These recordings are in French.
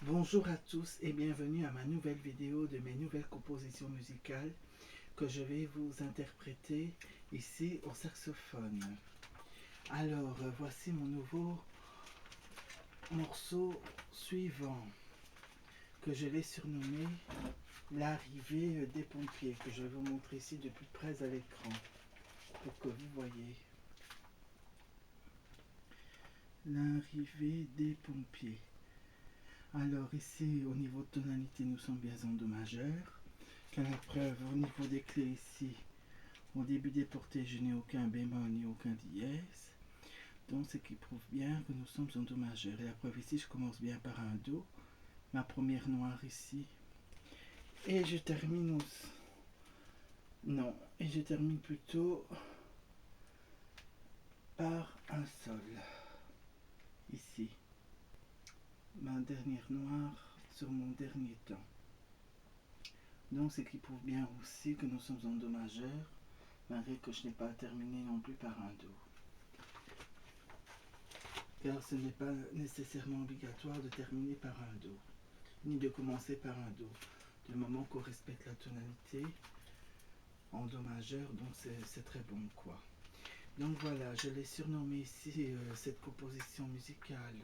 Bonjour à tous et bienvenue à ma nouvelle vidéo de mes nouvelles compositions musicales que je vais vous interpréter ici au saxophone. Alors, voici mon nouveau morceau suivant que je vais surnommer l'arrivée des pompiers, que je vais vous montrer ici de plus près à l'écran pour que vous voyez. L'arrivée des pompiers. Alors ici, au niveau de tonalité, nous sommes bien en do majeur. Qu'à la preuve, au niveau des clés ici, au début des portées, je n'ai aucun bémol ni aucun dièse. Donc, ce qui prouve bien que nous sommes en do majeur. Et la preuve ici, je commence bien par un do, ma première noire ici. Et je termine non, et je termine plutôt par un sol. Ici. Ma dernière noire sur mon dernier temps. Donc, ce qui prouve bien aussi que nous sommes en do majeur, malgré que je n'ai pas terminé non plus par un do. Car ce n'est pas nécessairement obligatoire de terminer par un do, ni de commencer par un do, du moment qu'on respecte la tonalité en do majeur, donc c'est très bon quoi. Donc voilà, je l'ai surnommé ici cette composition musicale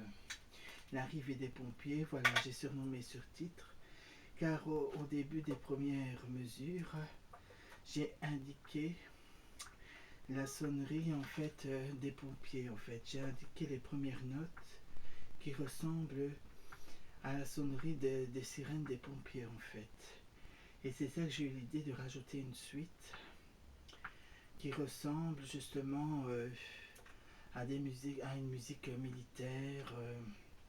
l'arrivée des pompiers. Voilà, j'ai surnommé sur titre car au début des premières mesures j'ai indiqué la sonnerie en fait des pompiers. En fait, j'ai indiqué les premières notes qui ressemblent à la sonnerie des sirènes des pompiers en fait. Et c'est ça que j'ai eu l'idée de rajouter une suite qui ressemble justement à une musique militaire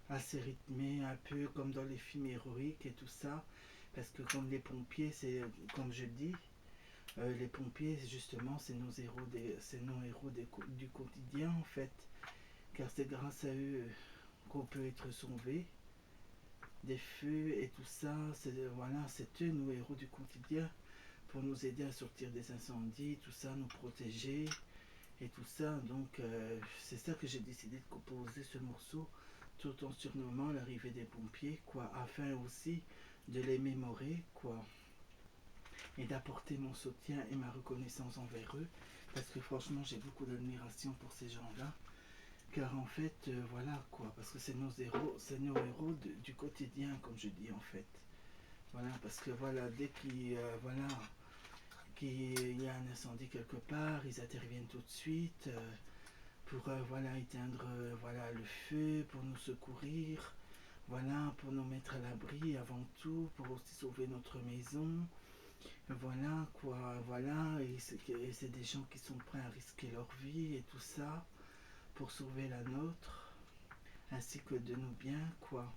assez rythmée, un peu comme dans les films héroïques et tout ça. Parce que comme les pompiers, c'est comme je dis, les pompiers justement c'est nos héros, du quotidien en fait. Car c'est grâce à eux qu'on peut être sauvé des feux et tout ça. Voilà, c'est eux nos héros du quotidien pour nous aider à sortir des incendies, tout ça, nous protéger et tout ça. Donc c'est ça que j'ai décidé de composer ce morceau tout en surnommant l'arrivée des pompiers quoi, afin aussi de les mémorer quoi, et d'apporter mon soutien et ma reconnaissance envers eux, parce que franchement j'ai beaucoup d'admiration pour ces gens là. Car en fait, voilà quoi, parce que c'est nos héros, du quotidien, comme je dis en fait. Voilà, parce que voilà, dès qu'il y a un incendie quelque part, ils interviennent tout de suite pour voilà, éteindre voilà, le feu, pour nous secourir, voilà, pour nous mettre à l'abri avant tout, pour aussi sauver notre maison. Voilà quoi, voilà, et c'est des gens qui sont prêts à risquer leur vie et tout ça pour sauver la nôtre ainsi que de nos biens quoi.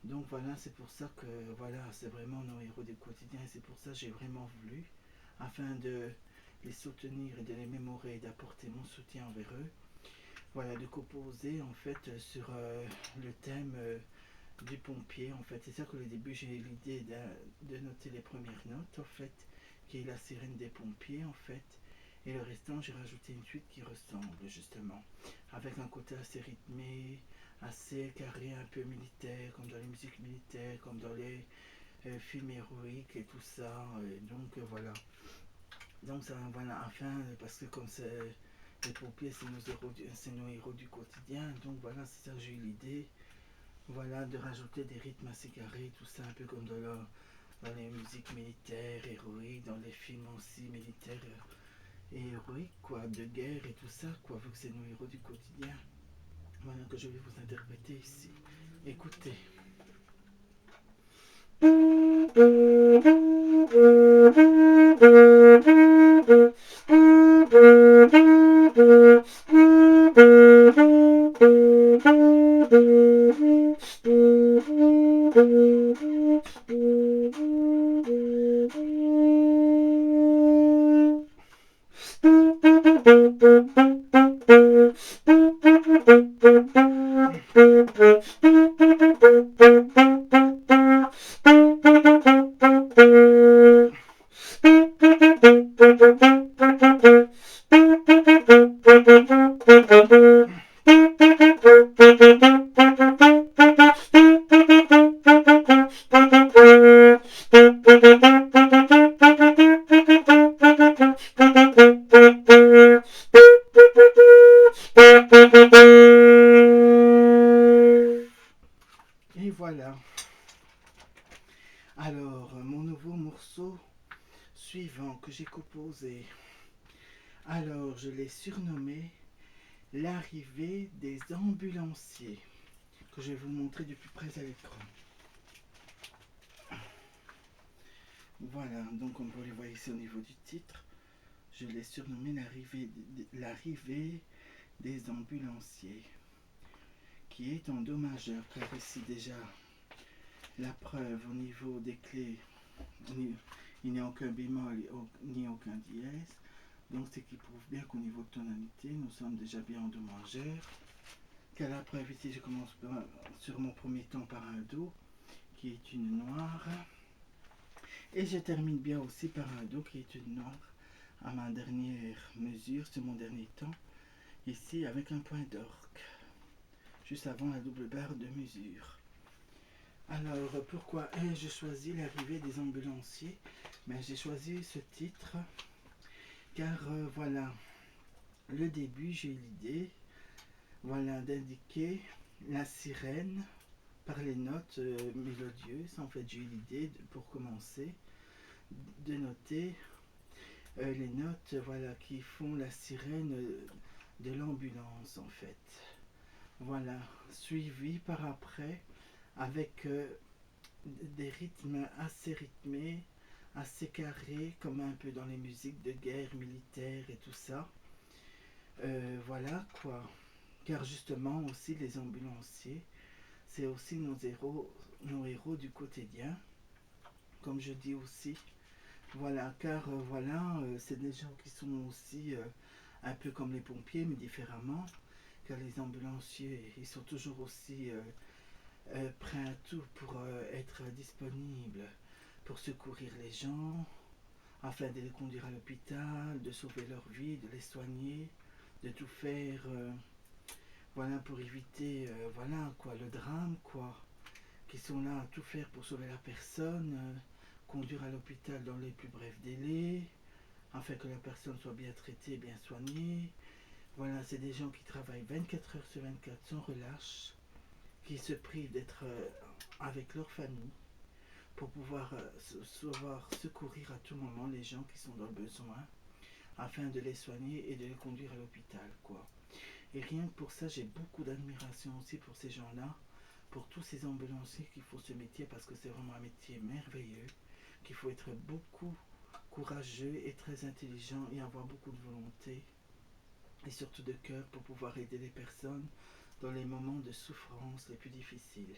Donc voilà, c'est pour ça que voilà, c'est vraiment nos héros du quotidien et c'est pour ça que j'ai vraiment voulu, afin de les soutenir et de les mémorer et d'apporter mon soutien envers eux, voilà, de composer en fait sur le thème du pompier en fait. C'est ça que au début j'ai eu l'idée de noter les premières notes en fait, qui est la sirène des pompiers en fait. Et le restant, j'ai rajouté une suite qui ressemble justement, avec un côté assez rythmé, assez carré, un peu militaire, comme dans les musiques militaires, comme dans les films héroïques et tout ça. Et donc voilà. Donc ça, voilà, enfin, parce que comme c'est les pompiers, c'est nos héros du quotidien. Donc voilà, c'est ça que j'ai eu l'idée. Voilà, de rajouter des rythmes assez carrés, tout ça, un peu comme dans les musiques militaires, héroïques, dans les films aussi militaires et héroïque quoi, de guerre et tout ça quoi, vu que c'est nos héros du quotidien. Voilà que je vais vous interpréter ici. Écoutez. voilà. Alors, mon nouveau morceau suivant que j'ai composé. Alors, je l'ai surnommé l'arrivée des ambulanciers, que je vais vous montrer de plus près à l'écran. Voilà, donc comme vous le voyez ici au niveau du titre, je l'ai surnommé l'arrivée des ambulanciers, qui est en do majeur, car ici déjà la preuve au niveau des clés, il n'y a aucun bémol ni aucun dièse, donc ce qui prouve bien qu'au niveau de tonalité, nous sommes déjà bien en do majeur. Car la preuve ici, je commence sur mon premier ton par un do, qui est une noire, et je termine bien aussi par un do qui est une noire à ma dernière mesure, c'est mon dernier temps, ici avec un point d'orgue, juste avant la double barre de mesure. Alors, pourquoi ai-je choisi l'arrivée des ambulanciers? J'ai choisi ce titre car voilà, le début, j'ai eu l'idée d'indiquer la sirène par les notes mélodieuses. En fait, j'ai eu l'idée, pour commencer, de noter les notes qui font la sirène de l'ambulance, en fait. Voilà, suivi par après avec des rythmes assez rythmés, assez carrés, comme un peu dans les musiques de guerre militaire et tout ça. Voilà quoi. Car justement aussi les ambulanciers, c'est aussi nos héros du quotidien, comme je dis aussi. Voilà, car c'est des gens qui sont aussi un peu comme les pompiers, mais différemment. Car les ambulanciers, ils sont toujours aussi prêts à tout pour être disponibles, pour secourir les gens, afin de les conduire à l'hôpital, de sauver leur vie, de les soigner, de tout faire, pour éviter, le drame, qui sont là à tout faire pour sauver la personne, conduire à l'hôpital dans les plus brefs délais, afin que la personne soit bien traitée, bien soignée. Voilà, c'est des gens qui travaillent 24 heures sur 24 sans relâche, qui se privent d'être avec leur famille pour pouvoir secourir à tout moment les gens qui sont dans le besoin, afin de les soigner et de les conduire à l'hôpital, Et rien que pour ça, j'ai beaucoup d'admiration aussi pour ces gens-là, pour tous ces ambulanciers qui font ce métier, parce que c'est vraiment un métier merveilleux, qu'il faut être beaucoup courageux et très intelligent et avoir beaucoup de volonté et surtout de cœur pour pouvoir aider les personnes dans les moments de souffrance les plus difficiles.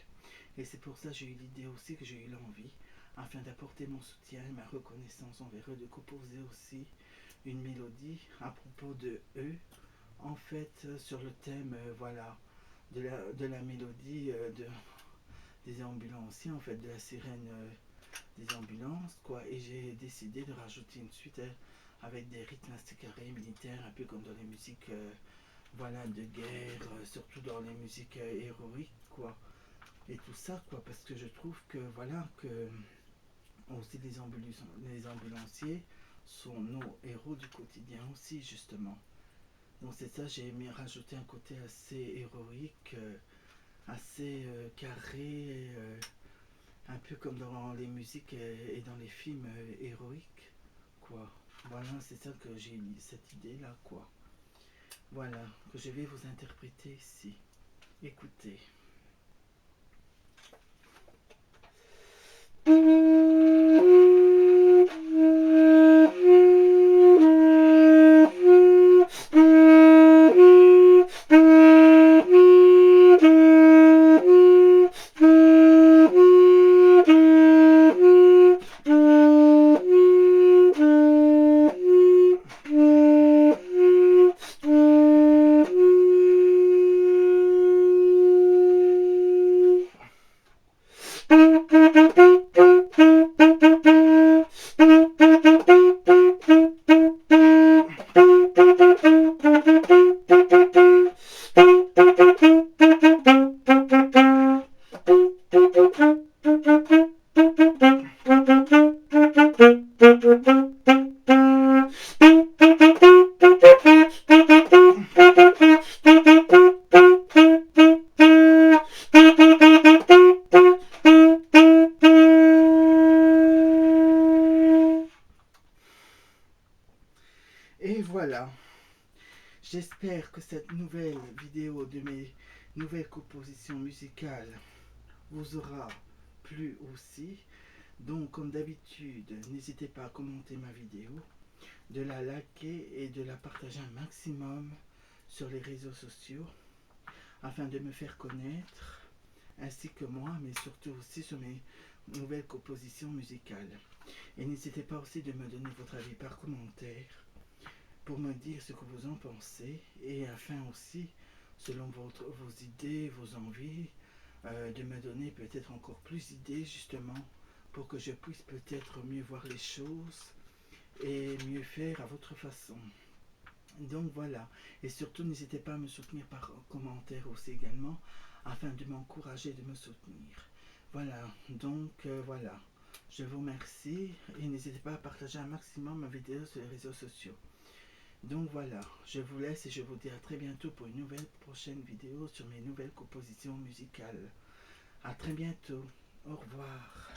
Et c'est pour ça que j'ai eu l'idée aussi, que j'ai eu l'envie, afin d'apporter mon soutien et ma reconnaissance envers eux, de composer aussi une mélodie à propos de eux, en fait sur le thème de la mélodie des ambulanciers, en fait de la sirène des ambulances, et j'ai décidé de rajouter une suite avec des rythmes assez carrés militaires, un peu comme dans les musiques de guerre, surtout dans les musiques héroïques, et tout ça, parce que je trouve que aussi les ambulanciers sont nos héros du quotidien aussi, justement. Donc c'est ça, j'ai aimé rajouter un côté assez héroïque, assez carré, un peu comme dans les musiques et dans les films héroïques, Voilà, c'est ça que j'ai mis, cette idée-là, Voilà, que je vais vous interpréter ici. Écoutez. voilà, j'espère que cette nouvelle vidéo de mes nouvelles compositions musicales vous aura plu aussi. Donc comme d'habitude, n'hésitez pas à commenter ma vidéo, de la liker et de la partager un maximum sur les réseaux sociaux afin de me faire connaître ainsi que moi, mais surtout aussi sur mes nouvelles compositions musicales. Et n'hésitez pas aussi de me donner votre avis par commentaire pour me dire ce que vous en pensez et afin aussi, selon vos idées, vos envies, de me donner peut-être encore plus d'idées justement pour que je puisse peut-être mieux voir les choses et mieux faire à votre façon. Donc voilà, et surtout n'hésitez pas à me soutenir par commentaire aussi également afin de m'encourager, de me soutenir. Voilà, donc voilà, je vous remercie et n'hésitez pas à partager un maximum ma vidéo sur les réseaux sociaux. Donc voilà, je vous laisse et je vous dis à très bientôt pour une nouvelle prochaine vidéo sur mes nouvelles compositions musicales. À très bientôt, au revoir.